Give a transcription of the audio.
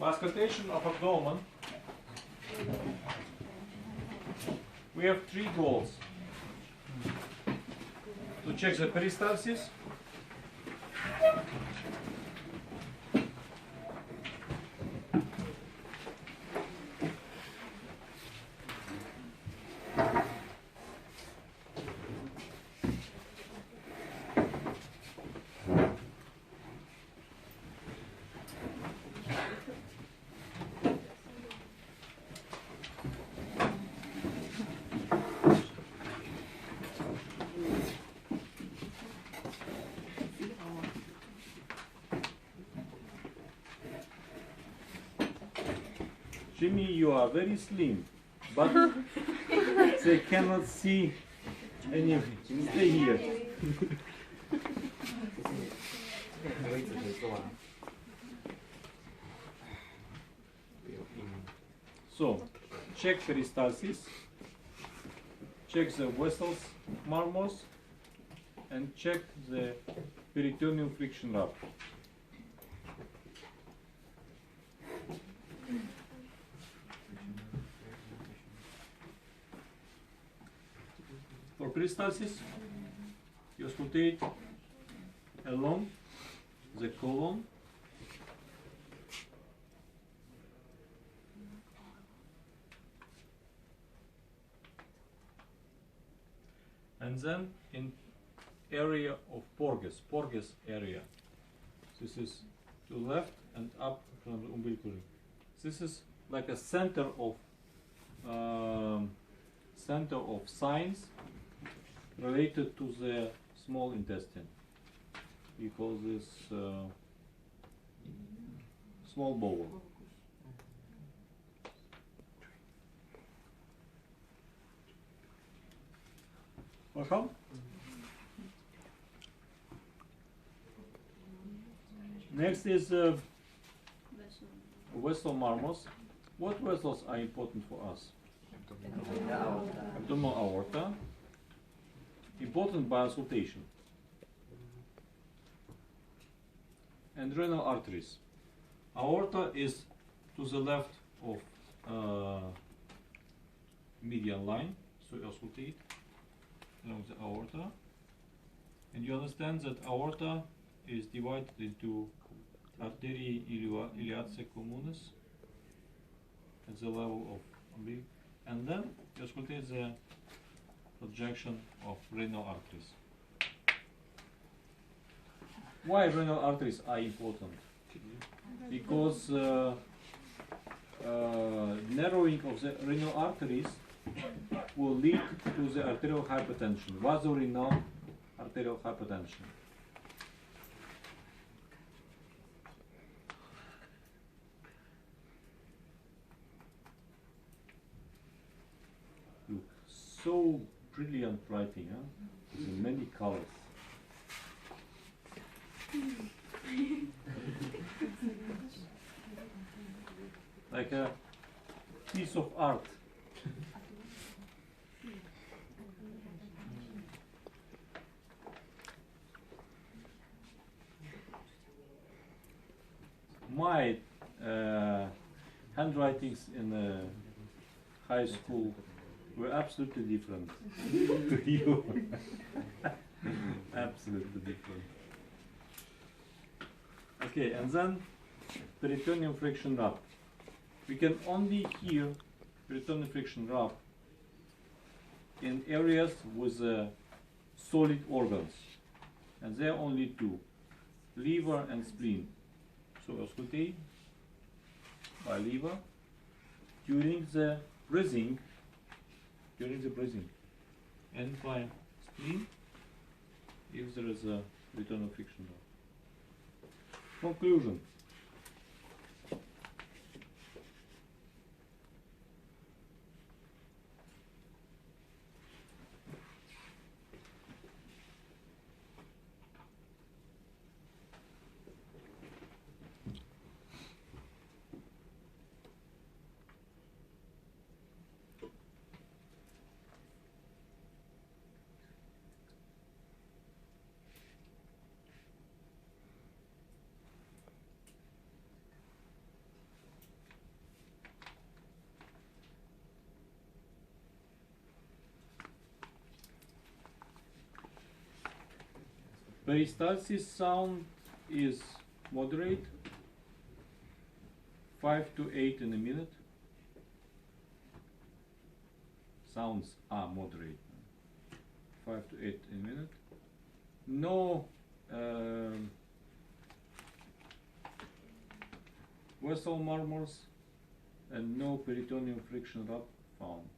Auscultation of abdomen. We have three goals. To check the peristalsis, Jimmy, you are very slim, but they cannot see anything. Stay here. So, check peristalsis, check the vessels marmos, and check the peritoneum friction wrap. For peristalsis, you auscultate along the colon and then in area of Porges area. This is to left and up from the umbilical ring. This is like a center of signs related to the small intestine. We call this small bowel. Welcome. Next is vessel marmos. What vessels are important for us? Abdominal aorta. Important by auscultation. And renal arteries. Aorta is to the left of median line, so you auscultate along the aorta. And you understand that aorta is divided into arteria iliace communis at the level of umbilic, and then you auscultate the projection of renal arteries. Why renal arteries are important? Because narrowing of the renal arteries will lead to the arterial hypertension, vasorenal arterial hypertension. Look, so brilliant writing, huh? In many colors. Like a piece of art. My handwritings in high school were absolutely different to you. Absolutely different. Okay, and then peritoneum friction wrap. We can only hear peritoneal friction wrap in areas with solid organs, and there are only two: liver and spleen. So auscultate by liver during the breathing, and by spleen if there is a peritoneal friction wrap. Conclusion. Peristalsis sound is moderate, 5 to 8 in a minute. Sounds are moderate, 5 to 8 in a minute. No vessel murmurs and no peritoneum friction rub found.